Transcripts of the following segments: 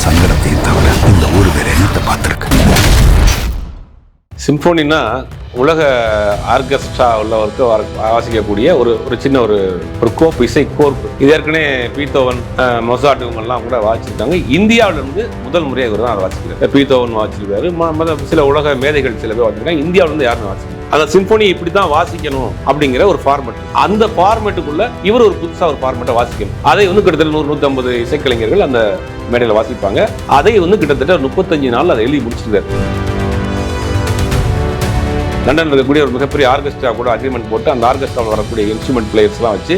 சங்கடத்தையும் தவிர இந்த ஊர் வேற என்னத்தை பார்த்துருக்கு. சிம்போனின்னா உலக ஆர்கெஸ்ட்ரா உள்ளவருக்கு வாசிக்கக்கூடிய ஒரு சின்ன ஒரு கோப்பு, இசை கோர்ப்பு. இது ஏற்கனவே பீத்தோவன், மொசாட் இவங்கெல்லாம் கூட வாசிச்சிருக்காங்க. இந்தியாவிலிருந்து முதல் முறையாக இவர் தான் அதை வாசிக்கிறார். பீத்தோவன் வாசிச்சிருக்காரு, சில உலக மேதைகள் சில பேர் வாசிச்சிருக்காங்க. இந்தியாவிலிருந்து யாரும் வாசிக்கிறாங்க. அந்த சிம்போனி இப்படி தான் வாசிக்கணும் அப்படிங்கிற ஒரு ஃபார்மெட். அந்த ஃபார்மெட்டுக்குள்ள இவர் ஒரு புதுசா ஒரு ஃபார்மெட்டை வாசிக்கணும். அதை கிட்டத்தட்ட 100-150 இசைக்கலைஞர்கள் அந்த மேடையில் வாசிப்பாங்க. அதை கிட்டத்தட்ட 35 நாள் அதை எழுதி முடிச்சிருக்காரு. லண்டன் இருக்கக்கூடிய ஒரு மிகப்பெரிய ஆர்கெஸ்ட்ரா கூட அக்ரிமெண்ட் போட்டு அந்த ஆர்கெஸ்ட்ராவில் வரக்கூடிய இன்ஸ்ட்ருமெண்ட் பிளேயர்ஸ்லாம் வச்சு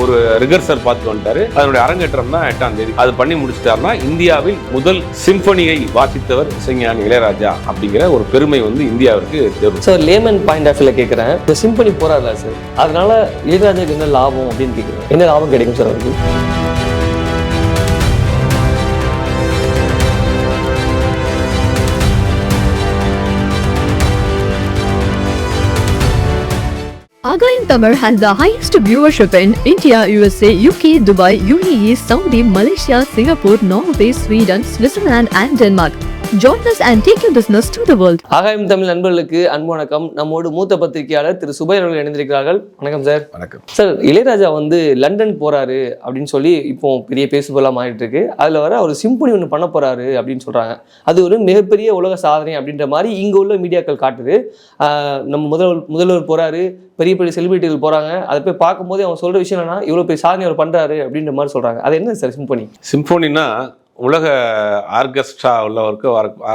ஒரு ரிகர்சல் பார்த்து வந்துட்டாரு. அதனுடைய அரங்கேற்றம் தான் 8ஆம் தேதி. அது பண்ணி முடிச்சிட்டாருன்னா இந்தியாவில் முதல் சிம்பனியை வாசித்தவர் இசைஞானி இளையராஜா அப்படிங்கிற ஒரு பெருமை இந்தியாவிற்கு தேவை. சார், லேமன் பாயிண்ட் ஆஃப் வியூல கேட்குறேன், இந்த சிம்பனி போறாருல சார், அதனால இளையராஜாக்கு என்ன லாபம் அப்படின்னு கேட்குறேன். என்ன லாபம் கிடைக்கும் சார் அவருக்கு? Again, Tamil has the highest viewership in India, USA, UK, Dubai, UAE, Saudi, Malaysia, Singapore, Norway, Sweden, Switzerland and Denmark. Join us and take your business to the world. ஆகாயம் தமிழ் நண்பர்களுக்கு அன்பு வணக்கம். நம்மோடு மூத்த பத்திரிகையாளர் திரு சுபைர் அவர்கள் இணைந்திருக்கிறார்கள். வணக்கம் சார். வணக்கம் சார். இளையராஜா லண்டன் போறாரு அப்படின்னு சொல்லி இப்போ பெரிய பேசுபொருளாக மாறிட்டு இருக்கு. அதுல வர ஒரு சிம்பனி ஒன்று பண்ண போறாரு அப்படின்னு சொல்றாங்க. அது ஒரு மிகப்பெரிய உலக சாதனை அப்படின்ற மாதிரி இங்க உள்ள மீடியாக்கள் காட்டுது. நம்ம முதல்வர் போறாரு, பெரிய பெரிய செலிபிரிட்டிகள் போறாங்க. அதை போய் பார்க்கும்போது அவங்க சொல்ற விஷயம் என்னன்னா, இவ்வளவு பெரிய சாதனை அவர் பண்றாரு அப்படின்ற மாதிரி சொல்றாங்க. அது என்ன சார் சிம்பனி? சிம்போனின்னா உலக ஆர்கெஸ்ட்ரா உள்ளவருக்கு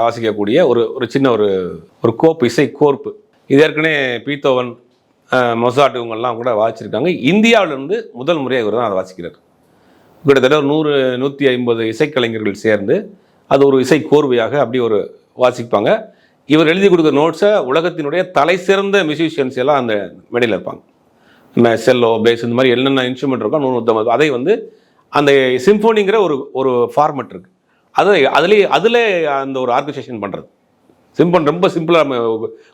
வாசிக்கக்கூடிய ஒரு சின்ன ஒரு கோப்பு, இசை கோர்ப்பு. இது ஏற்கனவே பீத்தோவன், மொசாட் இவங்கெல்லாம் கூட வாசிச்சிருக்காங்க. இந்தியாவிலிருந்து முதல் முறையாக இவர் தான் அதை வாசிக்கிறார். கிட்டத்தட்ட 100-150 இசைக்கலைஞர்கள் சேர்ந்து அது ஒரு இசை கோர்வையாக அப்படி ஒரு வாசிப்பாங்க. இவர் எழுதி கொடுக்குற நோட்ஸை உலகத்தினுடைய தலை சிறந்த மியூசிஷியன்ஸ் எல்லாம் அந்த மேடையில் இருப்பாங்க. செல்லோ, பேஸ், இந்த மாதிரி என்னென்ன இன்ஸ்ட்ருமெண்ட் இருக்கோ 150 அதை அந்த சிம்போனிங்கிற ஒரு ஃபார்மெட் இருக்குது. அதில் அந்த ஒரு ஆர்கனைசேஷன் பண்ணுறது. சிம்போன் ரொம்ப சிம்பிளாக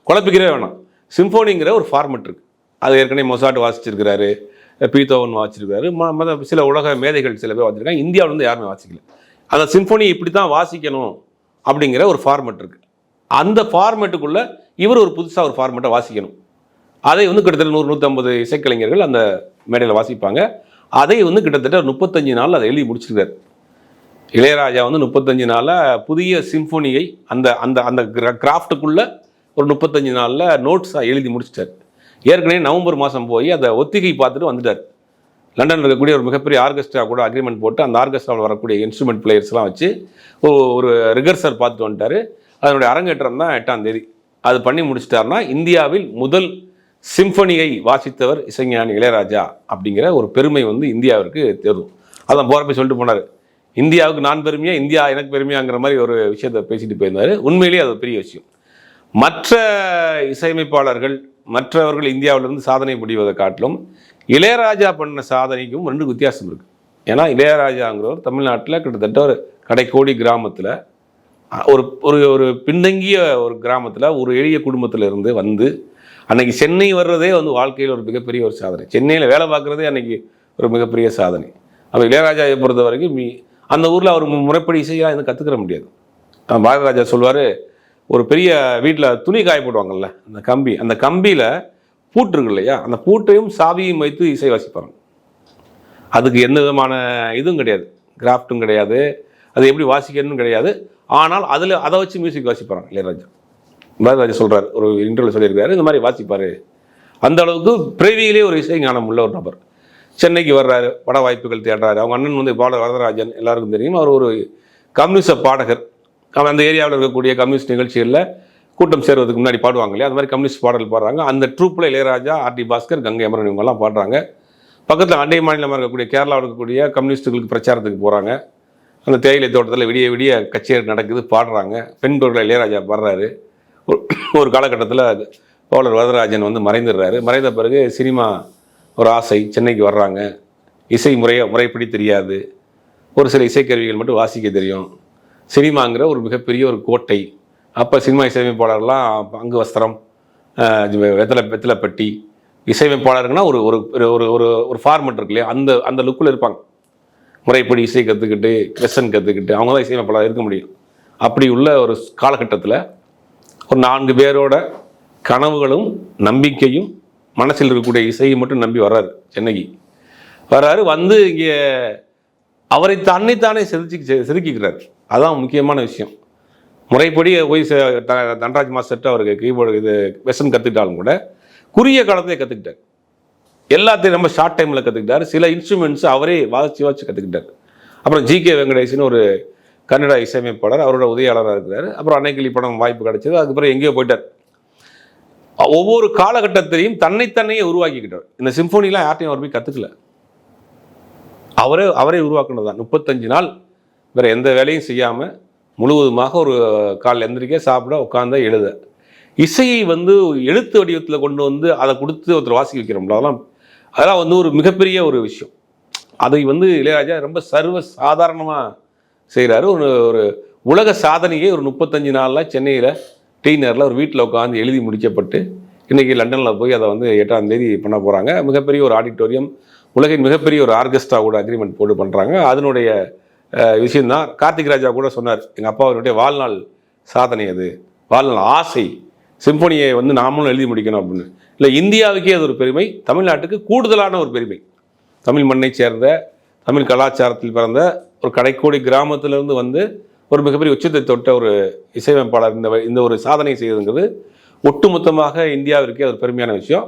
குழப்பிக்கிறே வேணாம். சிம்போனிங்கிற ஒரு ஃபார்மெட் இருக்குது. அது ஏற்கனவே மொசாட் வாசிச்சிருக்கிறாரு, பீத்தோவன் வாசிச்சிருக்காரு, சில உலக மேதைகள் சில பேர் வாசிச்சிருக்காங்க. இந்தியாவிலேருந்து யாருமே வாசிக்கல. அந்த சிம்போனி இப்படி தான் வாசிக்கணும் அப்படிங்கிற ஒரு ஃபார்மெட் இருக்குது. அந்த ஃபார்மெட்டுக்குள்ளே இவர் ஒரு புதுசாக ஒரு ஃபார்மெட்டை வாசிக்கணும். அதை கிட்டத்தட்ட 100-150 இசைக்கலைஞர்கள் அந்த மேடையில் வாசிப்பாங்க. அதை கிட்டத்தட்ட 35 நாள் அதை எழுதி முடிச்சிருக்காரு. இளையராஜா 35 நாளில் புதிய சிம்போனியை அந்த அந்த அந்த கிராஃப்டுக்குள்ளே ஒரு 35 நாளில் நோட்ஸாக எழுதி முடிச்சிட்டார். ஏற்கனவே நவம்பர் மாதம் போய் அதை ஒத்திகை பார்த்துட்டு வந்துட்டார். லண்டனில் இருக்கக்கூடிய ஒரு மிகப்பெரிய ஆர்கெஸ்ட்ரா கூட அக்ரிமெண்ட் போட்டு அந்த ஆர்கெஸ்ட்ராவில் வரக்கூடிய இன்ஸ்ட்ருமெண்ட் பிளேயர்ஸ்லாம் வச்சு ஒரு ரிகர்சல் பார்த்துட்டு வந்துட்டார். அதனுடைய அரங்கேற்றம் தான் 8ஆம் தேதி. அது பண்ணி முடிச்சிட்டாருன்னா இந்தியாவில் முதல் சிம்பனியை வாசித்தவர் இசைஞானி இளையராஜா அப்படிங்கிற ஒரு பெருமை இந்தியாவிற்கு தேரும். அதான் போகிறப்ப சொல்லிட்டு போனார், இந்தியாவுக்கு நான் பெருமையா, இந்தியா எனக்கு பெருமையாங்கிற மாதிரி ஒரு விஷயத்தை பேசிட்டு போயிருந்தார். உண்மையிலேயே அது பெரிய விஷயம். மற்ற இசையமைப்பாளர்கள் மற்றவர்கள் இந்தியாவிலிருந்து சாதனை முடிவதை காட்டிலும் இளையராஜா பண்ண சாதனைக்கும் 2 வித்தியாசம் இருக்குது. ஏன்னா இளையராஜாங்கிறவர் தமிழ்நாட்டில் கிட்டத்தட்ட ஒரு கடைக்கோடி கிராமத்தில் ஒரு பின்தங்கிய ஒரு கிராமத்தில் ஒரு எளிய குடும்பத்தில் இருந்து அன்னைக்கு சென்னை வர்றதே வாழ்க்கையில் ஒரு மிகப்பெரிய ஒரு சாதனை. சென்னையில் வேலை பார்க்குறதே அன்னைக்கு ஒரு மிகப்பெரிய சாதனை. அப்போ இளையராஜாவை பொறுத்த வரைக்கும் அந்த ஊரில் அவர் முறைப்படி இசையாக கற்றுக்கிற முடியாது. பாரதிராஜா சொல்வார், ஒரு பெரிய வீட்டில் துணி காய போடுவாங்கல்ல, அந்த கம்பியில் பூட்டு இருக்கு இல்லையா, அந்த பூட்டையும் சாவியும் வைத்து இசை வாசிப்பாங்க. அதுக்கு எந்த விதமான இதுவும் கிடையாது, கிராஃப்ட்டும் கிடையாது, அது எப்படி வாசிக்கணும்னு கிடையாது. ஆனால் அதை வச்சு மியூசிக் வாசிப்பாங்க இளையராஜா. பாரதிராஜா சொல்கிறார், ஒரு இன்டர்வியூ சொல்லியிருக்காரு, இந்த மாதிரி வாசிப்பார். அந்த அளவுக்கு பிறவியிலே ஒரு இசை ஞானம் உள்ள ஒரு நபர். சென்னைக்கு வர்றாரு, பட வாய்ப்புகள் தேடுறாரு. அவங்க அண்ணன் பால வரதராஜன் எல்லாருக்கும் தெரியும். அவர் ஒரு கம்யூனிஸ்ட பாடகர். அவன் அந்த ஏரியாவில் இருக்கக்கூடிய கம்யூனிஸ்ட் நிகழ்ச்சிகளில் கூட்டம் சேருவதுக்கு முன்னாடி பாடுவாங்க இல்லையா, அந்த மாதிரி கம்யூனிஸ்ட் பாடல் பாடுறாங்க. அந்த ட்ரூப்பில் இளையராஜா, ஆர்டி பாஸ்கர், கங்கை அமரன் இவங்கெல்லாம் பாடுறாங்க. பக்கத்தில் அண்டை மாநிலமாக இருக்கக்கூடிய கேரளாவில் இருக்கக்கூடிய கம்யூனிஸ்டுகளுக்கு பிரச்சாரத்துக்கு போகிறாங்க. அந்த தேயிலை தோட்டத்தில் விடிய விடிய கச்சேரி நடக்குது, பாடுறாங்க. பெண் குரலில் இளையராஜா பாடுறாரு. ஒரு காலகட்டத்தில் தோழர் வரதராஜன் மறைந்துடுறாரு. மறைந்த பிறகு சினிமா ஒரு ஆசை, சென்னைக்கு வர்றாங்க. இசை முறைப்படி தெரியாது, ஒரு சில இசைக்கருவிகள் மட்டும் வாசிக்க தெரியும். சினிமாங்கிற ஒரு மிகப்பெரிய ஒரு கோட்டை. அப்போ சினிமா இசையமைப்பாளர்லாம் அங்கு வஸ்திரம், வெத்தலை பெட்டி, இசையமைப்பாளருக்குன்னா ஒரு ஒரு ஒரு ஒரு ஃபார்மெட் இருக்கு இல்லையா, அந்த லுக்கில் இருப்பாங்க. முறைப்படி இசை கற்றுக்கிட்டு லெசன் கற்றுக்கிட்டு அவங்க தான் இசையமைப்பாளராக இருக்க முடியும். அப்படி உள்ள ஒரு காலகட்டத்தில் ஒரு 4 பேரோட கனவுகளும் நம்பிக்கையும் மனசில் இருக்கக்கூடிய இசையை மட்டும் நம்பி வர்றாரு. சென்னைக்கு வர்றாரு, வந்து இங்கே அவரை தன்னைத்தானே செதுக்கிக்கிறார். அதுதான் முக்கியமான விஷயம். முறைப்படி போய் தன்ராஜ் மாஸ்டர்கிட்ட அவருக்கு கீபோர்டு இது வெசன் கற்றுக்கிட்டாலும் கூட குறுகிய காலத்திலே கற்றுக்கிட்டார். எல்லாத்தையும் ரொம்ப ஷார்ட் டைமில் கற்றுக்கிட்டார். சில இன்ஸ்ட்ருமெண்ட்ஸ் அவரே வாசிச்சு கற்றுக்கிட்டார். அப்புறம் ஜி.கே. வெங்கடேஷன் ஒரு கன்னட இசையமைப்பாளர், அவரோட உதவியாளராக இருக்கிறார். அப்புறம் அன்னைக்கிளி படம் வாய்ப்பு கிடைச்சது. அதுக்கப்புறம் எங்கேயோ போயிட்டார். ஒவ்வொரு காலகட்டத்திலையும் தன்னைத்தன்னையே உருவாக்கிக்கிட்டார். இந்த சிம்போனிலாம் யார்ட்டையும் அவர் போய் கற்றுக்கல, அவரே உருவாக்குனது தான். 35 நாள் வேறு எந்த வேலையும் செய்யாமல் முழுவதுமாக ஒரு கால் எந்திரிக்க சாப்பிட உட்கார்ந்த எழுத இசையை வந்து எழுத்து வடிவத்தில் கொண்டு வந்து அதை கொடுத்து ஒருத்தர் வாசிக்க வைக்கிறோம்ல, அதெல்லாம் வந்து ஒரு மிகப்பெரிய ஒரு விஷயம். அதை வந்து இளையராஜா ரொம்ப சர்வ சாதாரணமாக செய்கிறாரு. ஒரு உலக சாதனையே ஒரு 35 நாளில் சென்னையில் டீனரில் ஒரு வீட்டில் உட்காந்து எழுதி முடிக்கப்பட்டு இன்றைக்கி லண்டனில் போய் அதை வந்து 8ஆம் தேதி பண்ண போகிறாங்க. மிகப்பெரிய ஒரு ஆடிட்டோரியம், உலகின் மிகப்பெரிய ஒரு ஆர்கெஸ்ட்ரா கூட அக்ரிமெண்ட் போட்டு பண்ணுறாங்க. அதனுடைய விஷயந்தான் கார்த்திக் ராஜா கூட சொன்னார், எங்கள் அப்பாவுடைய வாழ்நாள் சாதனை, அது வாழ்நாள் ஆசை, சிம்போனியை வந்து நாமளும் எழுதி முடிக்கணும் அப்படின்னு. இல்லை, இந்தியாவுக்கே அது ஒரு பெருமை, தமிழ்நாட்டுக்கு கூடுதலான ஒரு பெருமை. தமிழ் மண்ணை சேர்ந்த, தமிழ் கலாச்சாரத்தில் பிறந்த ஒரு கடைக்கோடி கிராமத்திலிருந்து வந்து ஒரு மிகப்பெரிய உச்சத்தை தொட்ட ஒரு இசையமைப்பாளர் இந்த ஒரு சாதனை செய்வதுங்கிறது ஒட்டுமொத்தமாக இந்தியாவிற்கே ஒரு பெருமையான விஷயம்.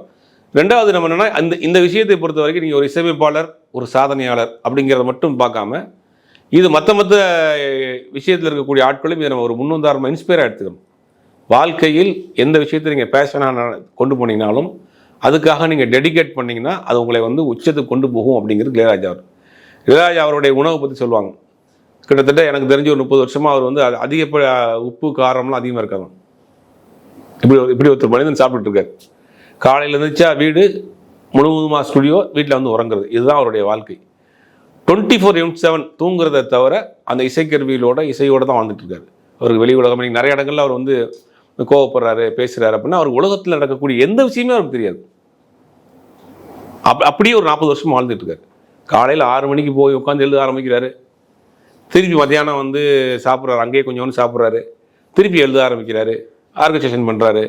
ரெண்டாவது நம்ம என்னென்னா, இந்த விஷயத்தை பொறுத்த வரைக்கும் நீங்கள் ஒரு இசையமைப்பாளர், ஒரு சாதனையாளர் அப்படிங்கிறத மட்டும் பார்க்காம இது மற்ற விஷயத்தில் இருக்கக்கூடிய ஆட்களும் இதை நம்ம ஒரு முன்னுதாரணமாக இன்ஸ்பயராக எடுத்துக்கணும். வாழ்க்கையில் எந்த விஷயத்தை நீங்கள் பேஷனாக கொண்டு போனீங்கனாலும் அதுக்காக நீங்கள் டெடிகேட் பண்ணிங்கன்னா அது உங்களை வந்து உச்சத்துக்கு கொண்டு போகும் அப்படிங்கிறது இளையராஜா அவருடைய உணவை பற்றி சொல்லுவாங்க. கிட்டத்தட்ட எனக்கு தெரிஞ்ச ஒரு 30 வருஷமாக அவர் வந்து அதிக உப்பு காரம்லாம் அதிகமாக இருக்காங்க. இப்படி ஒருத்தர் மனிதன் சாப்பிட்டுட்டு இருக்காரு. காலையில் இருந்துச்சா வீடு முழுவதுமா ஸ்டுடியோ, வீட்டில் வந்து உறங்குறது, இதுதான் அவருடைய வாழ்க்கை. 24/7 தூங்குறதை தவிர அந்த இசையோடு தான் வாழ்ந்துட்டு இருக்காரு. அவருக்கு வெளி உலகம் நிறைய இடங்கள்ல அவர் வந்து கோவப்படுறாரு, பேசுகிறாரு அப்படின்னா அவருக்கு உலகத்தில் நடக்கக்கூடிய எந்த விஷயமே அவருக்கு தெரியாது. அப்படியே ஒரு 40 வருஷம் வாழ்ந்துட்டு இருக்காரு. காலையில் 6 மணிக்கு போய் உட்காந்து எழுத ஆரம்பிக்கிறாரு, திருப்பி மத்தியானம் வந்து சாப்பிட்றாரு, அங்கேயே கொஞ்சம் சாப்பிட்றாரு, திருப்பி எழுத ஆரம்பிக்கிறாரு, ஆர்கனைசேஷன் பண்ணுறாரு,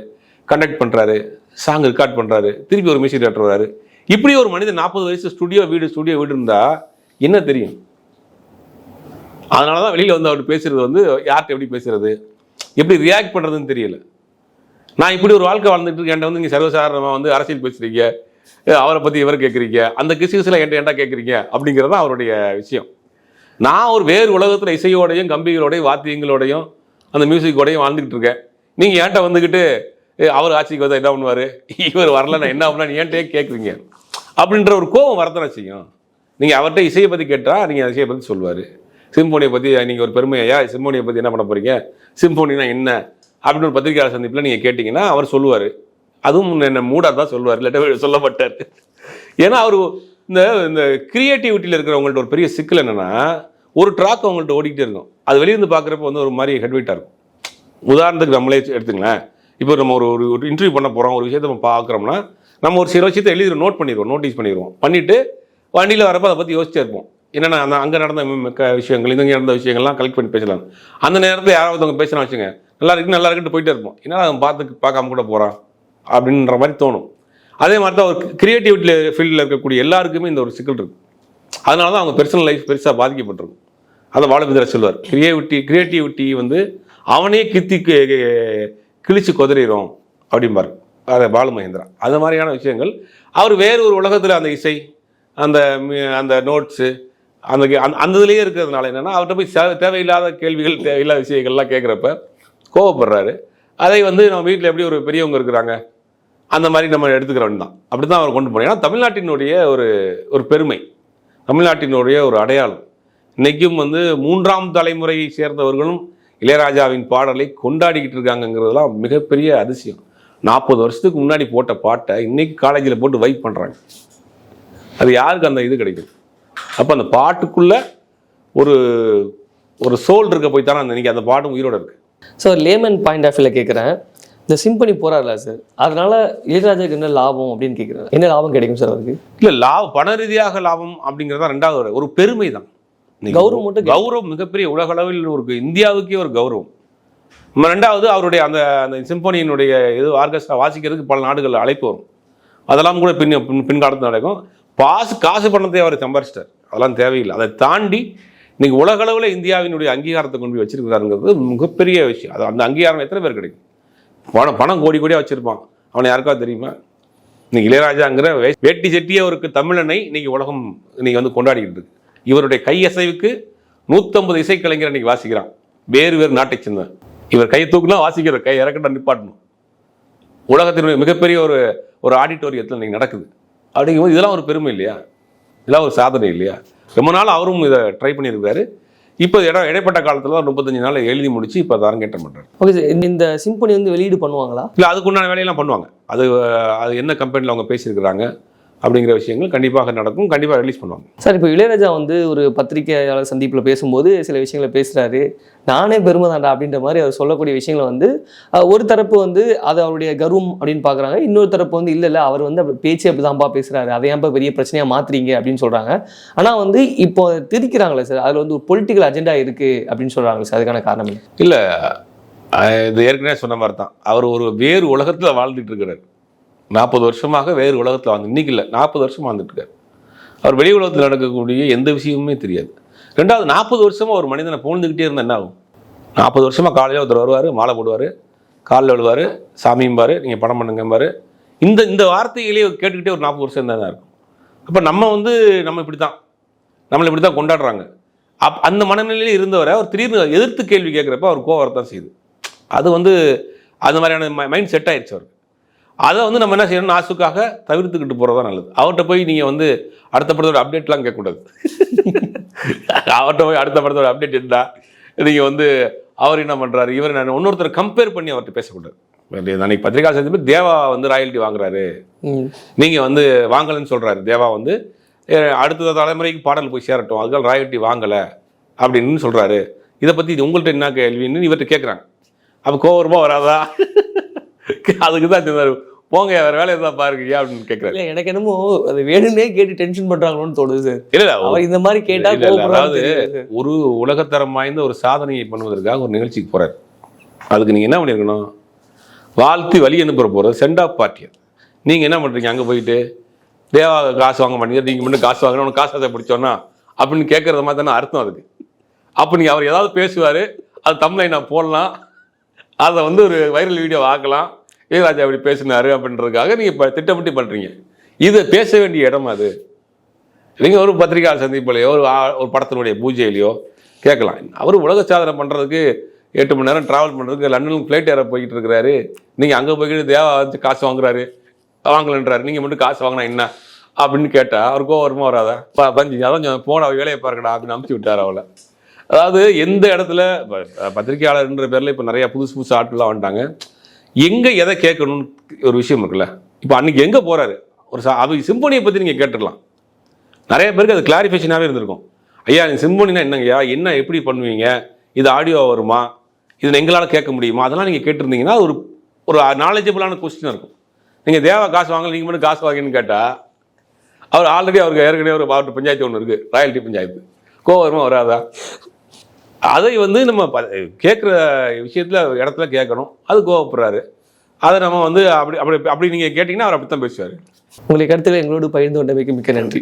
கண்டக்ட் பண்ணுறாரு, சாங் ரெக்கார்ட் பண்ணுறாரு, திருப்பி ஒரு மியூசிக் டேரக்டர் வராரு. இப்படி ஒரு மனிதன் 40 வயசு ஸ்டுடியோ வீடு இருந்தால் என்ன தெரியும்? அதனால தான் வெளியில் வந்து அவர் பேசுகிறது வந்து யார்கிட்ட எப்படி பேசுறது, எப்படி ரியாக்ட் பண்ணுறதுன்னு தெரியல. நான் இப்படி ஒரு வாழ்க்கை வாழ்ந்துட்டு இருக்கேன், என்கிட்ட வந்து நீங்கள் சர்வசாதாரணமாக வந்து அரசியல் பேசுகிறீங்க, அவரை பற்றி இவர் கேட்குறீங்க, அந்த கிசுகிசில் என்கிட்ட கேட்குறீங்க அப்படிங்கிறது தான் அவருடைய விஷயம். நான் ஒரு வேறு உலகத்தில் இசையோடையும் கம்பிகளோடையும் வாத்தியங்களோடையும் அந்த மியூசிக்கோடையும் வாழ்ந்துக்கிட்டு இருக்கேன். நீங்கள் என்கிட்ட வந்துக்கிட்டு அவர் ஆட்சிக்கு வந்தால் என்ன பண்ணுவார், இவர் வரல நான் என்ன பண்ணா என்கிட்டே கேட்குறீங்க அப்படின்ற ஒரு கோபம் வரத்தானே செய்யும். நீங்கள் அவர்கிட்ட இசையை பற்றி கேட்டால் நீங்கள் இசையை பற்றி சொல்லுவார். சிம்போனியை பற்றி நீங்கள் ஒரு பெருமையா, சிம்போனியை பற்றி என்ன பண்ண போகிறீங்க, சிம்போனினா என்ன அப்படின்னு ஒரு பத்திரிகையாளர் சந்திப்பில் நீங்கள் கேட்டிங்கன்னா அவர் சொல்லுவார். அதுவும் என்ன மூடாக தான் சொல்லுவார், இல்லாட்ட சொல்ல மாட்டார். ஏன்னா அவர் இந்த கிரியேட்டிவிட்டியில் இருக்கிறவங்கள்ட்ட ஒரு பெரிய சிக்கல் என்னென்னா, ஒரு ட்ராக் அவங்கள்ட்ட ஓடிக்கிட்டே இருக்கும். அது வெளியிருந்து பார்க்குறப்ப வந்து ஒரு மாதிரி ஹெட்வெயிட்டாக இருக்கும். உதாரணத்துக்கு நம்மளே எடுத்துங்களேன், இப்போ நம்ம ஒரு இன்டர்வியூ பண்ண போகிறோம், ஒரு விஷயத்தை நம்ம பார்க்குறோம்னா நம்ம ஒரு சில விஷயத்தை எழுதி நோட்டீஸ் பண்ணிடுவோம். பண்ணிவிட்டு வண்டியில் வரப்போ அதை பற்றி யோசிச்சே இருப்போம். என்னென்னா அந்த அங்கே நடந்த விஷயங்கள், இங்கே நடந்த விஷயங்கள்லாம் கலெக்ட் பண்ணி பேசலாம். அந்த நேரத்தில் யாராவது அவங்க பேசலாம் வச்சுங்க, நல்லா இருக்குன்னு போயிட்டே இருப்போம். ஏன்னா அவன் பார்க்காம கூட போகிறான் அப்படின்ற மாதிரி தோணும். அதே மாதிரி தான் ஒரு கிரியேட்டிவிட்டி ஃபீல்டில் இருக்கக்கூடிய எல்லாருக்குமே இந்த ஒரு சிக்கல் இருக்குது. அதனால தான் அவங்க பர்சனல் லைஃப் பெருசாக பாதிக்கப்பட்டிருக்கும். அதை பாலபிதர் சொல்லுவார், கிரியேட்டிவிட்டி வந்து அவனே கிழிச்சு கொதறிடும் அப்படிம்பார் அதை பாலுமகேந்திரா. அது மாதிரியான விஷயங்கள் அவர் வேறு ஒரு உலகத்தில் அந்த இசை, அந்த நோட்ஸு அந்த இதுலேயே இருக்கிறதுனால என்னென்னா அவர்கிட்ட போய் தேவையில்லாத கேள்விகள், தேவையில்லாத விஷயங்கள்லாம் கேட்குறப்ப கோவப்படுறாரு. அதை வந்து நம்ம வீட்டில் எப்படி ஒரு பெரியவங்க இருக்கிறாங்க அந்த மாதிரி நம்ம எடுத்துக்கிற வேண்டாம். அப்படி தான் அவர் கொண்டு போனோம். ஏன்னா தமிழ்நாட்டினுடைய ஒரு பெருமை, தமிழ்நாட்டினுடைய ஒரு அடையாளம். இன்றைக்கும் வந்து 3ஆம் தலைமுறையை சேர்ந்தவர்களும் இளையராஜாவின் பாடலை கொண்டாடிக்கிட்டு இருக்காங்கங்கிறதுலாம் மிகப்பெரிய அதிசயம். 40 வருஷத்துக்கு முன்னாடி போட்ட பாட்டை இன்னைக்கு காலேஜில் போட்டு வைப் பண்ணுறாங்க. அது யாருக்கு அந்த இது கிடைக்கும்? அப்போ அந்த பாட்டுக்குள்ள ஒரு சோல் இருக்க போய் தானே இன்னைக்கு அந்த பாட்டும் உயிரோட இருக்கு. ஸோ லேமன் பாயிண்ட் ஆஃப் வியூவில் கேட்குறேன், இந்த சிம்பனி போறாருல சார், அதனால இளையராஜாவுக்கு என்ன லாபம் அப்படின்னு கேட்குறேன். என்ன லாபம் கிடைக்கும் சார் அவருக்கு? இல்லை, பண ரீதியாக லாபம் அப்படிங்கிறதா ரெண்டாவது ஒரு பெருமை தான். கௌரவம் மட்டும் கௌரவம் மிகப்பெரிய உலக அளவில் ஒரு இந்தியாவுக்கே ஒரு கௌரவம். ரெண்டாவது அவருடைய அந்த அந்த சிம்பொனியினுடைய இது ஆர்கெஸ்ட்ரா வாசிக்கிறதுக்கு பல நாடுகள் அழைப்பு வரும். அதெல்லாம் கூட பின்காலத்தில் நடக்கும். காசு பணத்தை அவர் சம்பாரிச்சிட்டார், அதெல்லாம் தேவையில்லை. அதை தாண்டி இன்னைக்கு உலக அளவில் இந்தியாவினுடைய அங்கீகாரத்தை கொண்டு போய் வச்சிருக்கிறாருங்கிறது மிகப்பெரிய விஷயம். அது அந்த அங்கீகாரம் எத்தனை பேர் கிடைக்கும்? பணம் கோடி கோடியாக வச்சிருப்பான், அவனை யாருக்காவது தெரியுமா? இன்னைக்கு இளையராஜாங்கிற வேட்டி செட்டியே அவருக்கு தமிழனை இன்னைக்கு உலகம் இன்னைக்கு வந்து கொண்டாடிக்கிட்டு இருக்கு. இவருடைய கையசைவுக்கு 150 இசைக்கலைஞர் இன்னைக்கு வாசிக்கிறான், வேறு நாட்டை சேர்ந்தவன். இவர் கையை தூக்குனா வாசிக்கிற கை இறக்கட்ட நிப்பாட்டணும். உலகத்தினுடைய மிகப்பெரிய ஒரு ஆடிட்டோரியத்தில் இன்னைக்கு நடக்குது. அப்படிங்கும்போது இதெல்லாம் ஒரு பெருமை இல்லையா? இதெல்லாம் ஒரு சாதனை இல்லையா? ரொம்ப நாள் அவரும் இதை ட்ரை பண்ணியிருக்காரு. இப்போ இடைப்பட்ட காலத்தில் 35 நாள் எழுதி முடிச்சு இப்போ அதை அரங்கேற்றம் பண்ணுறாரு. ஓகே சார், இந்த சிம்பொனி வந்து வெளியீடு பண்ணுவாங்களா? இல்லை, அதுக்குண்டான வேலையெல்லாம் பண்ணுவாங்க. அது என்ன கம்பெனியில் அவங்க பேசியிருக்கிறாங்க அப்படிங்கிற விஷயங்கள் கண்டிப்பாக நடக்கும், கண்டிப்பாக ரிலீஸ் பண்ணுவாங்க. சார், இப்போ இளையராஜா வந்து ஒரு பத்திரிகையாளர் சந்திப்பில் பேசும்போது சில விஷயங்களை பேசுகிறாரு. நானே பெருமை தாண்டா அப்படின்ற மாதிரி அவர் சொல்லக்கூடிய விஷயங்களை வந்து ஒரு தரப்பு வந்து அது அவருடைய கர்வம் அப்படின்னு பார்க்குறாங்க. இன்னொரு தரப்பு வந்து இல்லை அவர் வந்து பேச்சு அப்படி தான்ப்பா பேசுகிறாரு, அதை ஏன்ப்பா பெரிய பிரச்சனையாக மாற்றுறீங்க அப்படின்னு சொல்கிறாங்க. ஆனால் வந்து இப்போ திரிக்கிறாங்களே சார், அதில் வந்து ஒரு பொலிட்டிக்கல் அஜெண்டா இருக்குது அப்படின்னு சொல்கிறாங்களே சார், அதுக்கான காரணம் இல்லை, இது ஏற்கனவே சொன்ன மாதிரி தான். அவர் ஒரு வேறு உலகத்தில் வாழ்ந்துட்டு இருக்கிறார். 40 வருஷமாக வேறு உலகத்தில் வாழ்ந்து, இன்னைக்கு இல்லை 40 வருஷம் வாழ்ந்துட்டு இருக்காரு. அவர் வெளி உலகத்தில் நடக்கக்கூடிய எந்த விஷயமுமே தெரியாது. ரெண்டாவது 40 வருஷமாக ஒரு மனிதனை புகழ்ந்துக்கிட்டே இருந்தால் என்ன ஆகும்? 40 வருஷமாக காலையில் ஒருத்தர் வருவார், மாலை போடுவார், காலில் விழுவார், சாமியும்பார், நீங்கள் படம் பண்ணுங்கம்பார். இந்த வார்த்தைகளையே கேட்டுக்கிட்டே ஒரு 40 வருஷம் தான் இருக்கும். அப்போ நம்ம இப்படி தான், நம்மளை இப்படி தான் கொண்டாடுறாங்க. அந்த மனநிலையில் இருந்தவரை அவர் திடீர்னு எதிர்த்து கேள்வி கேட்குறப்ப அவர் கோவம் வரத்தான் செய்யுது. அது அந்த மாதிரியான மைண்ட் செட் ஆயிடுச்சு அவருக்கு. அதை நம்ம என்ன செய்யணும், நாசுக்காக தவிர்த்துக்கிட்டு போகிறது தான் நல்லது. அவர்கிட்ட போய் நீங்கள் அடுத்த படத்தோட அப்டேட்லாம் கேட்கக்கூடாது. அவர்கிட்ட போய் அடுத்த படத்தோட அப்டேட் இருந்தா நீங்கள் அவர் என்ன பண்ணுறாரு, இவர் என்ன, இன்னொருத்தர் கம்பேர் பண்ணி அவர்கிட்ட பேசக்கூடாது. அன்னைக்கு பத்திரிகா சந்திப்பு தேவா ராயல்ட்டி வாங்குறாரு, நீங்கள் வாங்கலைன்னு சொல்கிறாரு. தேவா அடுத்த தலைமுறைக்கு பாடல் போய் சேரட்டும், அதுக்காக ராயல்ட்டி வாங்கலை அப்படின்னு சொல்கிறாரு. இதை பற்றி உங்கள்கிட்ட என்ன கேள்வின்னு இவர்கிட்ட கேட்குறாங்க. அப்போ கோவரமாக வராதா? அதுக்கு தான் போங்க, வேற வேலையை தான் பாருங்க அப்படின்னு கேட்குறாரு. எனக்கு என்னமோ அது வேணும்னே கேட்டு டென்ஷன் பண்றாங்களோன்னு தோணுது சார். இல்லை, இந்த மாதிரி கேட்டா அதாவது ஒரு உலகத்தரம் வாய்ந்த ஒரு சாதனையை பண்ணுவதற்காக ஒரு நிகழ்ச்சிக்கு போறாரு. அதுக்கு நீங்க என்ன பண்ணிருக்கணும், வாழ்த்து வழி அனுப்புற போறது சென்ட் ஆஃப் பார்ட்டி. நீங்க என்ன பண்றீங்க, அங்க போயிட்டு தேவா காசு வாங்க மாட்டீங்க, நீங்க மட்டும் காசு வாங்கணும், காசு அதை பிடிச்சோன்னா அப்படின்னு கேட்கறது மாதிரி தானே அர்த்தம் அதுக்கு. அப்போ நீங்க அவர் ஏதாவது பேசுவாரு, அது தமிழை நான் போடலாம், அதை ஒரு வைரல் வீடியோ ஆக்கலாம், இளையராஜா அப்படி பேசினாரு அப்படின்றதுக்காக நீங்கள் இப்போ திட்டமிட்டு பண்ணுறீங்க. இது பேச வேண்டிய இடம் அது. நீங்கள் ஒரு பத்திரிகையாளர் சந்திப்புலையோ ஒரு படத்தினுடைய பூஜையிலையோ கேட்கலாம். அவர் உலக சாதனை பண்ணுறதுக்கு 8 மணி நேரம் ட்ராவல் பண்ணுறதுக்கு லண்டனுக்கு ஃப்ளைட் ஏற போய்கிட்டு இருக்கிறாரு. நீங்கள் அங்கே போய்கிட்டு தேவா காசு வாங்கலன்றாரு, நீங்கள் மட்டும் காசு வாங்கினா என்ன அப்படின்னு கேட்டால் அவர் கோவரமாக வராதா? அதான் போன வேலையை பாருங்கடா அப்படின்னு அனுப்பிச்சி விட்டார் அவளை. அதாவது எந்த இடத்துல பத்திரிகையாளர்ன்ற பேரில் இப்போ நிறையா புதுசு ஆட்கள்லாம் வந்துட்டாங்க. எங்கே எதை கேட்கணும்னு ஒரு விஷயம் இருக்குல்ல. இப்போ அன்றைக்கி எங்கே போகிறாரு, அது சிம்பொனியை பற்றி நீங்கள் கேட்டுடலாம். நிறைய பேருக்கு அது கிளாரிஃபிகேஷனாகவே இருந்திருக்கும். ஐயா சிம்பொனினா என்னங்கய்யா, என்ன எப்படி பண்ணுவீங்க, இது ஆடியோ வருமா, இது எங்களால் கேட்க முடியுமா, அதெல்லாம் நீங்கள் கேட்டிருந்தீங்கன்னா ஒரு நாலேஜபிளான கொஸ்டினாக இருக்கும். நீங்கள் தேவா காசு வாங்கல, நீங்கள் மட்டும் காசு வாங்கின்னு கேட்டால் அவர் ஆல்ரெடி அவருக்கு ஏற்கனவே ஒரு மாவட்ட பஞ்சாயத்து ஒன்று இருக்குது, ராயல்ட்டி பஞ்சாயத்து. கோவரமாக வராதா? அதை நம்ம கேட்குற விஷயத்தில் இடத்துல கேட்கணும். அது கோவப்படுறாரு, அதை நம்ம அப்படி நீங்கள் கேட்டிங்கன்னா அவர் அப்படி தான் பேசுவார். உங்களுடைய கருத்துக்களை எங்களோடு பகிர்ந்து கொண்டமைக்கு மிக்க நன்றி.